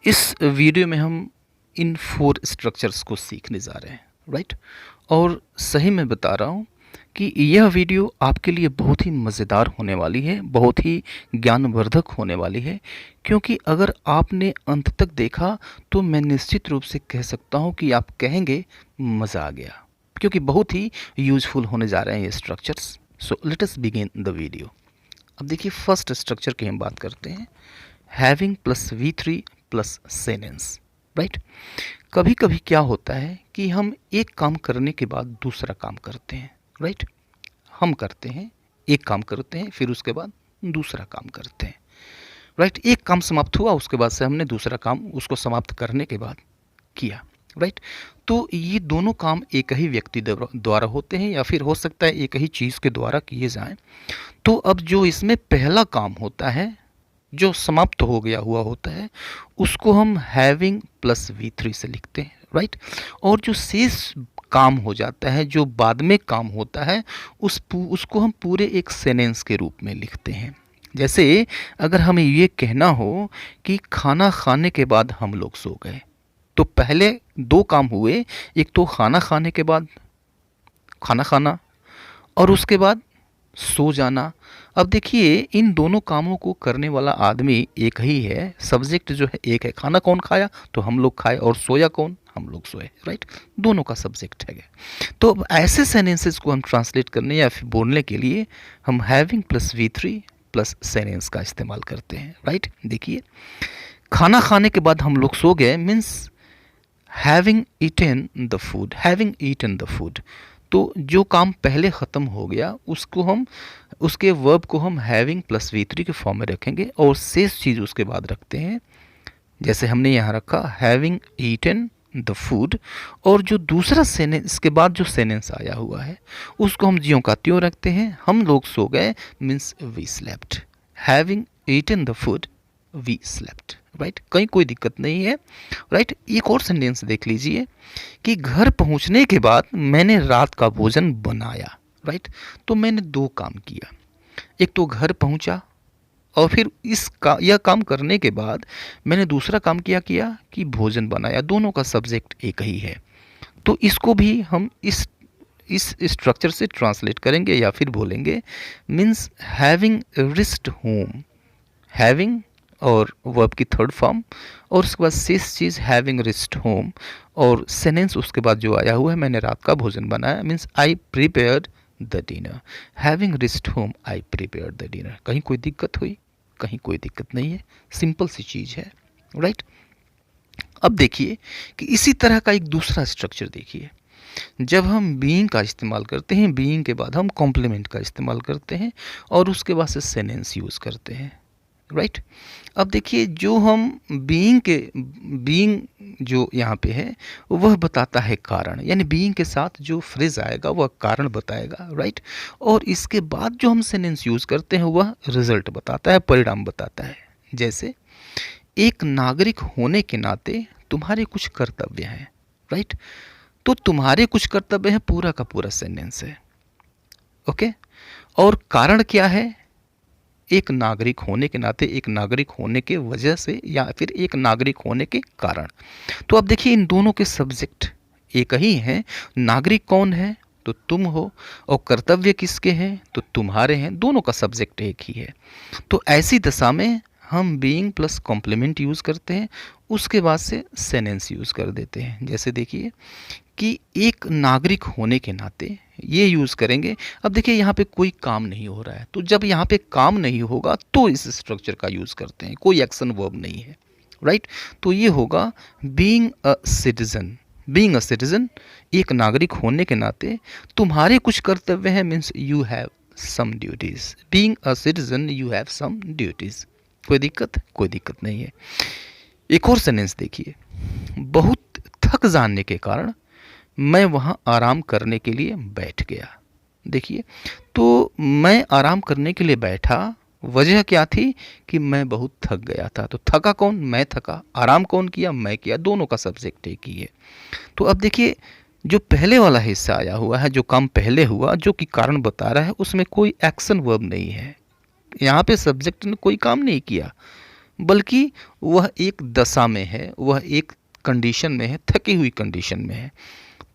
इस वीडियो में हम इन 4 स्ट्रक्चर्स को सीखने जा रहे हैं, राइट? और सही मैं बता रहा हूँ कि यह वीडियो आपके लिए बहुत ही मज़ेदार होने वाली है, बहुत ही ज्ञानवर्धक होने वाली है, क्योंकि अगर आपने अंत तक देखा तो मैं निश्चित रूप से कह सकता हूँ कि आप कहेंगे मज़ा आ गया, क्योंकि बहुत ही यूज़फुल होने जा रहे हैं ये structures. So let us begin the video. अब देखिए, फर्स्ट स्ट्रक्चर की हम बात करते हैं, having plus V3 plus sentence, right? कभी कभी क्या होता है कि हम एक काम करने के बाद दूसरा काम करते हैं, राइट? हम करते हैं, एक काम करते हैं, फिर उसके बाद दूसरा काम करते हैं, राइट? एक काम समाप्त हुआ, उसके बाद से हमने दूसरा काम उसको समाप्त करने के बाद किया, राइट? तो ये दोनों काम एक ही व्यक्ति द्वारा होते हैं, या फिर हो सकता है एक ही चीज़ के द्वारा किए जाएं। तो अब जो इसमें पहला काम होता है, जो समाप्त हो गया हुआ होता है, उसको हम हैविंग प्लस V3 से लिखते हैं, राइट? और जो शेष काम हो जाता है, जो बाद में काम होता है, उसको हम पूरे एक सेंटेंस के रूप में लिखते हैं। जैसे अगर हमें ये कहना हो कि खाना खाने के बाद हम लोग सो गए, तो पहले 2 काम हुए, एक तो खाना खाने के बाद खाना खाना, और उसके बाद सो जाना। अब देखिए, इन दोनों कामों को करने वाला आदमी एक ही है, सब्जेक्ट जो है एक है। खाना कौन खाया? तो हम लोग खाए, और सोया कौन? हम लोग सोए, राइट? दोनों का सब्जेक्ट है। तो अब ऐसे सेंटेंसेस को हम ट्रांसलेट करने या फिर बोलने के लिए हम having plus V3 plus sentence का इस्तेमाल करते हैं, राइट? देखिए, खाना खाने के बाद हम लोग सो गए means having eaten the food, having eaten the food. तो जो काम पहले ख़त्म हो गया, उसको हम, उसके वर्ब को हम हैविंग प्लस V3 के फॉर्म में रखेंगे, और शेष चीज़ उसके बाद रखते हैं। जैसे हमने यहाँ रखा हैविंग ईटन द फूड, और जो दूसरा सेनेंस, इसके बाद जो सेनेंस आया हुआ है, उसको हम ज्यों का त्यों रखते हैं। हम लोग सो गए means we slept, having eaten the food we slept, right? कहीं कोई दिक्कत नहीं है, राइट? एक और सेंटेंस देख लीजिए कि घर पहुंचने के बाद मैंने रात का भोजन बनाया, राइट? तो मैंने 2 काम किया, एक तो घर पहुंचा, और फिर यह काम करने के बाद मैंने दूसरा काम क्या किया कि भोजन बनाया। दोनों का सब्जेक्ट एक ही है। तो इसको भी हम इस स्ट्रक्चर से ट्रांसलेट करेंगे या फिर बोलेंगे means having wrist home, having और वर्ब की थर्ड फॉर्म, और उसके बाद शेष चीज़ हैविंग रिस्ट होम, और सेंटेंस उसके बाद जो आया हुआ है मैंने रात का भोजन बनाया means I prepared the dinner, having wrist home I prepared the dinner. कहीं कोई दिक्कत हुई? कहीं कोई दिक्कत नहीं है, सिंपल सी चीज़ है, राइट? अब देखिए कि इसी तरह का एक दूसरा स्ट्रक्चर देखिए, जब हम बीइंग का इस्तेमाल करते हैं, बीइंग के बाद हम कॉम्प्लीमेंट का इस्तेमाल करते हैं, और उसके बाद से सेंटेंस यूज़ करते हैं, राइट? अब देखिए, जो हम बीइंग जो यहाँ पे है, वह बताता है कारण, यानी बीइंग के साथ जो फ्रेज आएगा वह कारण बताएगा, राइट? और इसके बाद जो हम सेंटेंस यूज़ करते हैं वह रिजल्ट बताता है, परिणाम बताता है। जैसे एक नागरिक होने के नाते तुम्हारे कुछ कर्तव्य हैं, राइट? तो तुम्हारे कुछ कर्तव्य हैं पूरा का पूरा सेंटेंस है, ओके? और कारण क्या है? एक नागरिक होने के नाते, एक नागरिक होने के वजह से, या फिर एक नागरिक होने के कारण। तो अब देखिए, इन दोनों के सब्जेक्ट एक ही हैं। नागरिक कौन है? तो तुम हो, और कर्तव्य किसके हैं? तो तुम्हारे हैं। दोनों का सब्जेक्ट एक ही है। तो ऐसी दशा में हम बीइंग प्लस कॉम्प्लीमेंट यूज़ करते हैं, उसके बाद से सेंटेंस यूज़ कर देते हैं। जैसे देखिए कि एक नागरिक होने के नाते ये यूज़ करेंगे। अब देखिए, यहाँ पे कोई काम नहीं हो रहा है, तो जब यहाँ पे काम नहीं होगा तो इस स्ट्रक्चर का यूज़ करते हैं, कोई एक्शन वर्ब नहीं है, राइट? तो ये होगा being a citizen, being a citizen, एक नागरिक होने के नाते तुम्हारे कुछ कर्तव्य हैं means you have some duties, being a citizen you have some duties. कोई दिक्कत? कोई दिक्कत नहीं है। एक और सेंटेंस देखिए, बहुत थक जाने के कारण मैं वहाँ आराम करने के लिए बैठ गया। देखिए, तो मैं आराम करने के लिए बैठा, वजह क्या थी कि मैं बहुत थक गया था। तो थका कौन? मैं थका। आराम कौन किया? मैं किया। दोनों का सब्जेक्ट एक ही है। तो अब देखिए, जो पहले वाला हिस्सा आया हुआ है, जो काम पहले हुआ, जो कि कारण बता रहा है, उसमें कोई एक्शन वर्ब नहीं है। यहाँ पे सब्जेक्ट ने कोई काम नहीं किया, बल्कि वह एक दशा में है, वह एक कंडीशन में है, थकी हुई कंडीशन में है।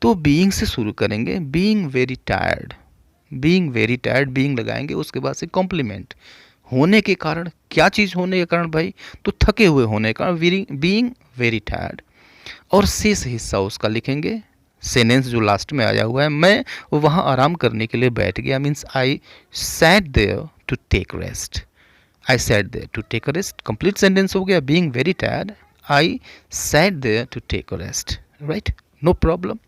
तो बीइंग से शुरू करेंगे, being very tired, being very tired, being लगाएंगे, उसके बाद से कॉम्प्लीमेंट, होने के कारण, क्या चीज़ होने के कारण भाई, तो थके हुए होने के कारण, बीइंग वेरी टायर्ड। और शेष हिस्सा उसका लिखेंगे, सेनेंस जो लास्ट में आया हुआ है, मैं वहाँ आराम करने के लिए बैठ गया, means I sat there to take rest, I sat there to take rest, complete sentence हो गया, being very tired, I sat there to take rest, right, no problem.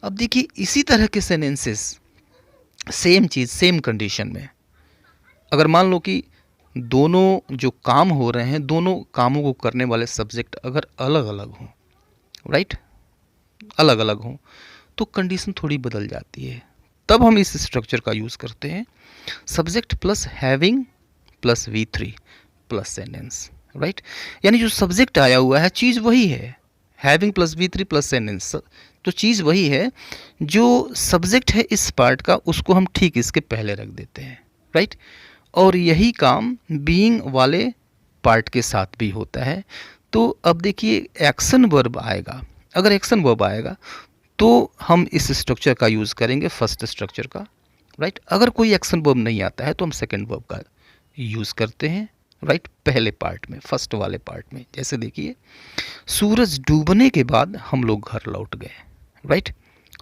अब देखिए इसी तरह के सेनेंसेस, सेम चीज़ सेम कंडीशन में, अगर मान लो कि दोनों जो काम हो रहे हैं, दोनों कामों को करने वाले सब्जेक्ट अगर अलग अलग हों, राइट, अलग अलग हों, तो कंडीशन थोड़ी बदल जाती है। तब हम इस स्ट्रक्चर का यूज़ करते हैं, subject plus having plus V3 plus sentence, right. यानी जो सब्जेक्ट आया हुआ है चीज़ वही है, having plus V3 plus sentence, तो चीज़ वही है, जो सब्जेक्ट है इस पार्ट का उसको हम ठीक इसके पहले रख देते हैं, राइट। और यही काम बीइंग वाले पार्ट के साथ भी होता है। तो अब देखिए एक्शन वर्ब आएगा, अगर एक्शन वर्ब आएगा तो हम इस स्ट्रक्चर का यूज़ करेंगे, फर्स्ट स्ट्रक्चर का, राइट। अगर कोई एक्शन वर्ब नहीं आता है तो हम सेकंड वर्ब का यूज़ करते हैं, राइट, पहले पार्ट में, फर्स्ट वाले पार्ट में। जैसे देखिए सूरज डूबने के बाद हम लोग घर लौट गए, राइट,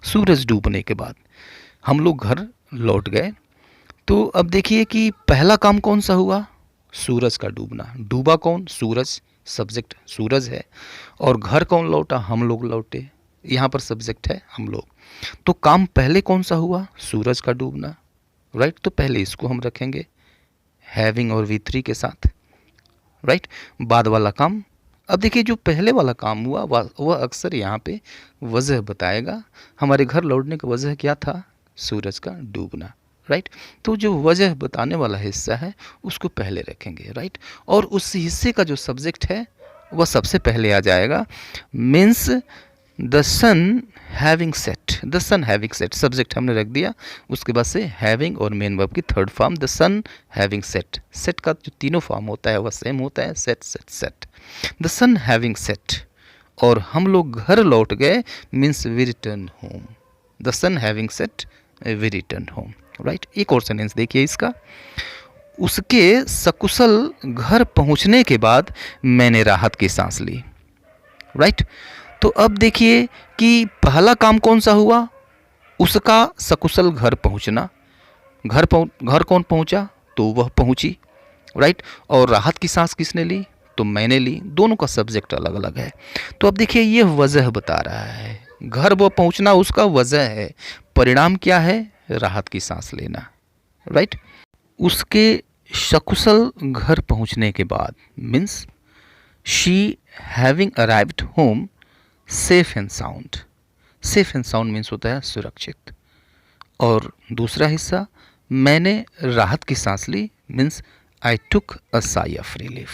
सूरज डूबने के बाद हम लोग घर लौट गए। तो अब देखिए कि पहला काम कौन सा हुआ, सूरज का डूबना, डूबा कौन, सूरज, सब्जेक्ट सूरज है, और घर कौन लौटा, हम लोग लौटे, यहाँ पर सब्जेक्ट है हम लोग। तो काम पहले कौन सा हुआ, सूरज का डूबना, राइट, तो पहले इसको हम रखेंगे हैविंग और V3 के साथ, राइट। बाद वाला काम, अब देखिए जो पहले वाला काम हुआ वह अक्सर यहाँ पे वजह बताएगा, हमारे घर लौटने की वजह क्या था, सूरज का डूबना, राइट। तो जो वजह बताने वाला हिस्सा है उसको पहले रखेंगे, राइट। और उस हिस्से का जो सब्जेक्ट है वह सबसे पहले आ जाएगा, means the sun having set, the sun having set, subject हमने रख दिया, उसके बाद से हैविंग और मेन वर्ब की third form, the sun having set, set का जो तीनों फॉर्म होता है वह सेम होता है, set set set, the sun having set, और हम लोग घर लौट गए, means we return home, the sun having set we return home, right. एक और सेंटेंस देखिए इसका, उसके सकुशल घर पहुंचने के बाद मैंने राहत की सांस ली, राइट। तो अब देखिए कि पहला काम कौन सा हुआ, उसका सकुशल घर पहुंचना, घर कौन पहुंचा, तो वह पहुंची, राइट। और राहत की सांस किसने ली, तो मैंने ली, दोनों का सब्जेक्ट अलग अलग है। तो अब देखिए ये वजह बता रहा है, घर वो पहुंचना उसका वजह है, परिणाम क्या है, राहत की सांस लेना, राइट। उसके सकुशल घर पहुंचने के बाद, means she having arrived home safe and sound, safe and sound means होता है सुरक्षित। और दूसरा हिस्सा, मैंने राहत की सांस ली, means I took a sigh of relief,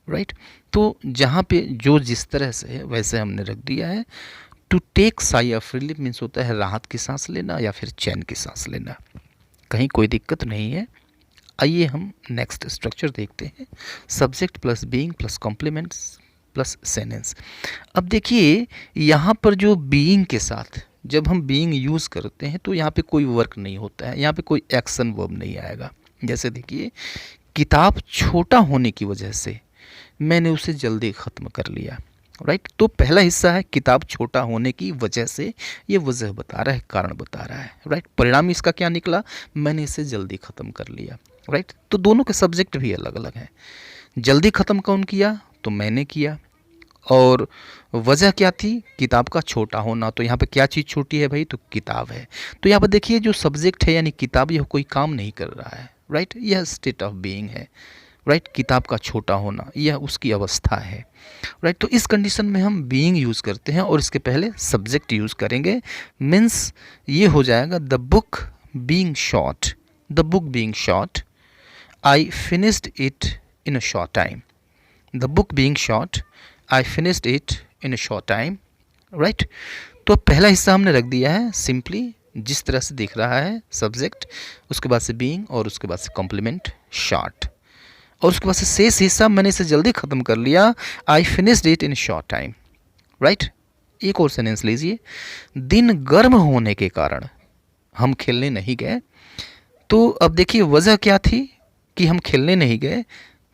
right. तो जहाँ पे जो जिस तरह से है वैसे हमने रख दिया है। To take sigh of relief means होता है राहत की सांस लेना या फिर चैन की सांस लेना, कहीं कोई दिक्कत नहीं है। आइए हम नेक्स्ट स्ट्रक्चर देखते हैं, subject plus being plus complements plus sentence. अब देखिए यहाँ पर जो बीइंग के साथ जब हम बीइंग यूज़ करते हैं तो यहाँ पे कोई वर्क नहीं होता है, यहाँ पे कोई एक्शन वर्ब नहीं आएगा। जैसे देखिए किताब छोटा होने की वजह से मैंने उसे जल्दी ख़त्म कर लिया, राइट। तो पहला हिस्सा है किताब छोटा होने की वजह से, ये वजह बता रहा है, कारण बता रहा है, राइट। परिणाम इसका क्या निकला, मैंने इसे जल्दी ख़त्म कर लिया, राइट। तो दोनों के सब्जेक्ट भी अलग अलग हैं, जल्दी ख़त्म कौन किया, तो मैंने किया, और वजह क्या थी, किताब का छोटा होना। तो यहाँ पे क्या चीज़ छोटी है भाई, तो किताब है। तो यहाँ पर देखिए जो सब्जेक्ट है यानी किताब, यह कोई काम नहीं कर रहा है, राइट, यह स्टेट ऑफ बीइंग है, राइट। किताब का छोटा होना यह उसकी अवस्था है, राइट। तो इस कंडीशन में हम बीइंग यूज़ करते हैं और इसके पहले सब्जेक्ट यूज़ करेंगे, मीन्स ये हो जाएगा the book being short, the book being short, I finished it in a short time, the book being short, I finished it in a short time, right. तो पहला हिस्सा हमने रख दिया है सिंपली जिस तरह से दिख रहा है, सब्जेक्ट, उसके बाद से बीइंग और उसके बाद से कॉम्प्लीमेंट शॉर्ट। और उसके बाद से शेष हिस्सा मैंने इसे जल्दी ख़त्म कर लिया, I finished it in short time, right. एक और सेंटेंस लीजिए, दिन गर्म होने के कारण हम खेलने नहीं गए। तो अब देखिए वजह क्या थी कि हम खेलने नहीं गए,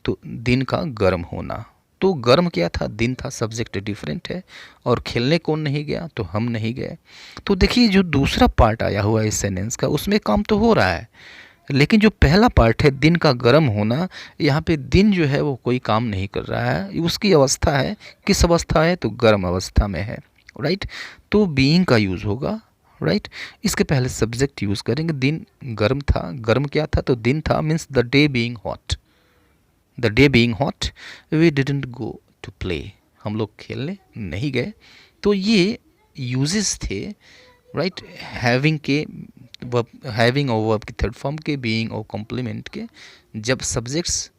तो दिन का गर्म होना। तो गर्म क्या था, दिन था, सब्जेक्ट डिफरेंट है। और खेलने कौन नहीं गया, तो हम नहीं गए। तो देखिए जो दूसरा पार्ट आया हुआ है इस सेंटेंस का, उसमें काम तो हो रहा है, लेकिन जो पहला पार्ट है दिन का गर्म होना, यहाँ पे दिन जो है वो कोई काम नहीं कर रहा है, उसकी अवस्था है, किस अवस्था है, तो गर्म अवस्था में है, राइट। तो बीइंग का यूज़ होगा, राइट। इसके पहले सब्जेक्ट यूज़ करेंगे, दिन गर्म था, गर्म क्या था, तो दिन था, means the day being hot, the day being hot, we didn't go to play, हम लोग खेलने नहीं गए। तो ये यूजेस थे, राइट, हैविंग के, हैविंग और वर्ब की थर्ड फॉर्म के, बीइंग और कॉम्प्लीमेंट के, जब सब्जेक्ट्स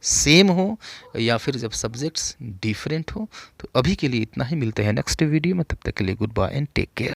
सेम हो या फिर जब सब्जेक्ट्स डिफरेंट हो। तो अभी के लिए इतना ही, मिलते हैं नेक्स्ट वीडियो में, तब तक के लिए goodbye and take care.